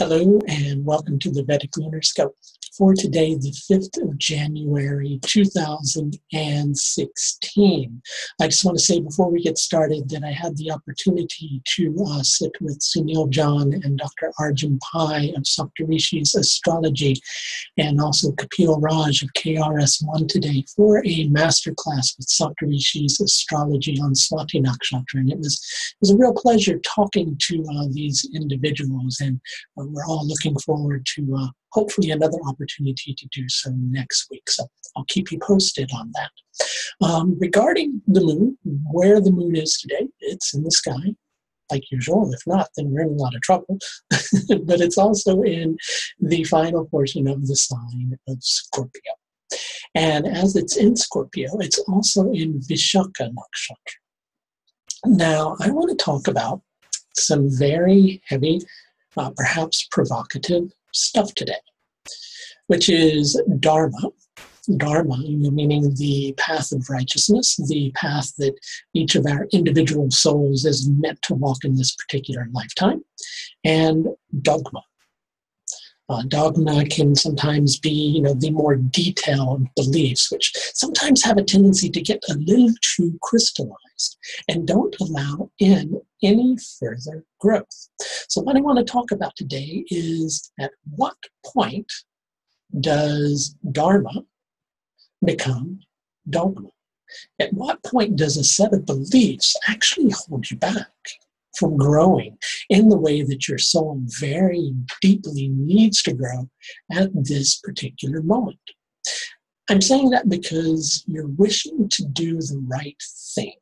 Hello and welcome to the Vedic Lunar Scope for today, the 5th of January, 2016. I just want to say before we get started that I had the opportunity to sit with Sunil John and Dr. Arjun Pai of Saptarishi's Astrology and also Kapil Raj of KRS-One today for a masterclass with Saptarishi's Astrology on Swati Nakshatra. And it was a real pleasure talking to these individuals, and we're all looking forward to hopefully another opportunity to do so next week. So I'll keep you posted on that. Regarding the moon, where the moon is today, it's in the sky, like usual. If not, then we're in a lot of trouble. But it's also in the final portion of the sign of Scorpio. And as it's in Scorpio, it's also in Vishakha Nakshatra. Now, I want to talk about some very heavy, perhaps provocative stuff today, which is dharma. Dharma, meaning the path of righteousness, the path that each of our individual souls is meant to walk in this particular lifetime, and dogma. Dogma can sometimes be, the more detailed beliefs, which sometimes have a tendency to get a little too crystallized and don't allow in any further growth. So what I want to talk about today is, at what point does dharma become dogma? At what point does a set of beliefs actually hold you back from growing in the way that your soul very deeply needs to grow at this particular moment? I'm saying that because you're wishing to do the right thing,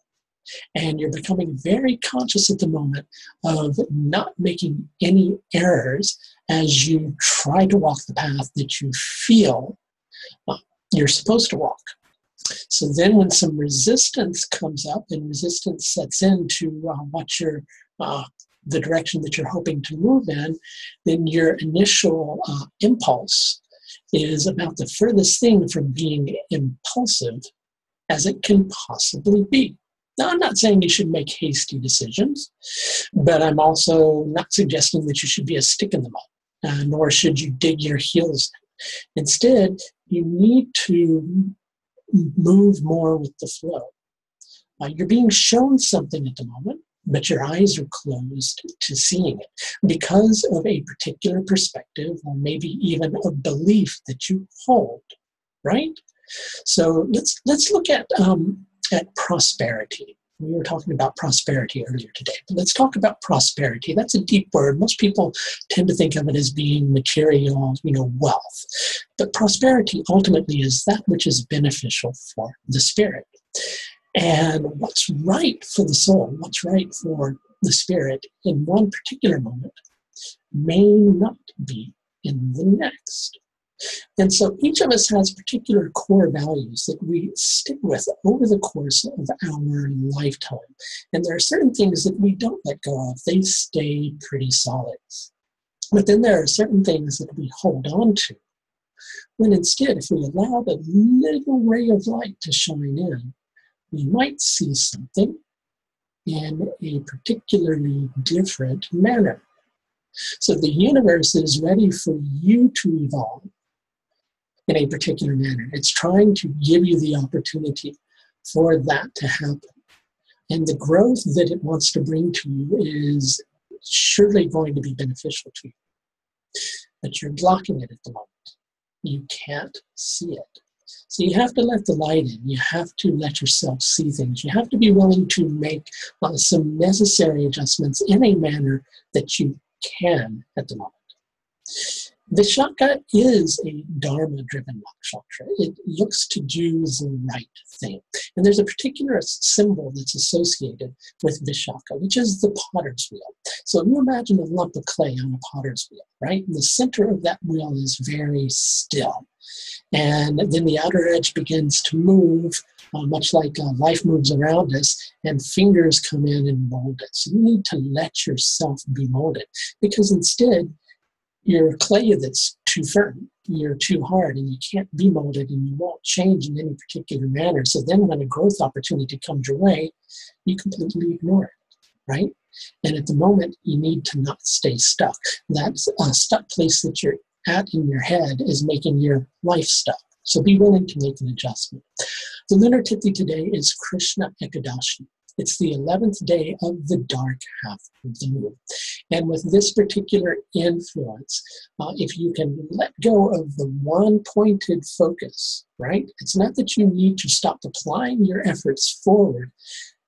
and you're becoming very conscious at the moment of not making any errors as you try to walk the path that you feel you're supposed to walk. So then when some resistance comes up and resistance sets into what you're, the direction that you're hoping to move in, then your initial impulse is about the furthest thing from being impulsive as it can possibly be. Now, I'm not saying you should make hasty decisions, but I'm also not suggesting that you should be a stick in the mud, nor should you dig your heels in. Instead, you need to move more with the flow. You're being shown something at the moment, but your eyes are closed to seeing it because of a particular perspective or maybe even a belief that you hold, right? So let's look at prosperity. We were talking about prosperity earlier today, but let's talk about prosperity. That's a deep word. Most people tend to think of it as being material, wealth. But prosperity ultimately is that which is beneficial for the spirit. And what's right for the soul, what's right for the spirit in one particular moment may not be in the next. And so each of us has particular core values that we stick with over the course of our lifetime. And there are certain things that we don't let go of. They stay pretty solid. But then there are certain things that we hold on to, when instead, if we allow a little ray of light to shine in, we might see something in a particularly different manner. So the universe is ready for you to evolve in a particular manner. It's trying to give you the opportunity for that to happen. And the growth that it wants to bring to you is surely going to be beneficial to you. But you're blocking it at the moment. You can't see it. So you have to let the light in. You have to let yourself see things. You have to be willing to make some necessary adjustments in a manner that you can at the moment. Vishakha is a dharma-driven nakshatra. It looks to do the right thing. And there's a particular symbol that's associated with Vishakha, which is the potter's wheel. So you imagine a lump of clay on a potter's wheel, right? And the center of that wheel is very still. And then the outer edge begins to move, much like life moves around us, and fingers come in and mold it. So you need to let yourself be molded, because instead, you're clay that's too firm, you're too hard, and you can't be molded, and you won't change in any particular manner. So then when a growth opportunity comes your way, you completely ignore it, right? And at the moment, you need to not stay stuck. That stuck place that you're at in your head is making your life stuck. So be willing to make an adjustment. The lunar Tithi today is Krishna Ekadashi. It's the 11th day of the dark half of the moon. And with this particular influence, if you can let go of the one pointed focus, right? It's not that you need to stop applying your efforts forward,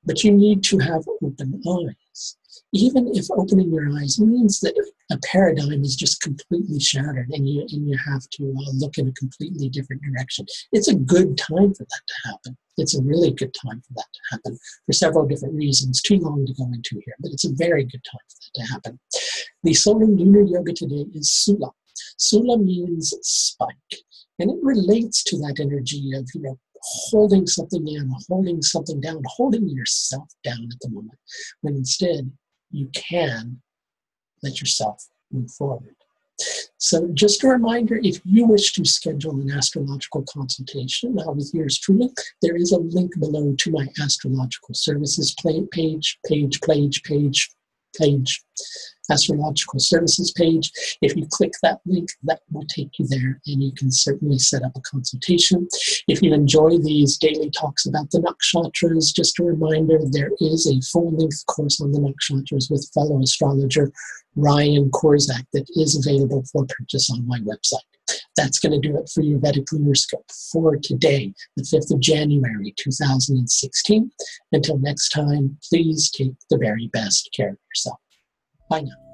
but you need to have open eyes. Even if opening your eyes means that a paradigm is just completely shattered and you have to look in a completely different direction. It's a good time for that to happen. It's a really good time for that to happen for several different reasons, too long to go into here, but it's a very good time for that to happen. The solar lunar yoga today is Sula. Sula means spike, and it relates to that energy of, holding something in, holding something down, holding yourself down at the moment, when instead you can let yourself move forward. So just a reminder, if you wish to schedule an astrological consultation with yours truly, there is a link below to my astrological services page, astrological services page. If you click that link, that will take you there, and you can certainly set up a consultation. If you enjoy these daily talks about the nakshatras, just a reminder, there is a full-length course on the nakshatras with fellow astrologer Ryan Korzak that is available for purchase on my website. That's going to do it for your Vedic Lunar Scope for today, the 5th of January, 2016. Until next time, please take the very best care of yourself. Bye now.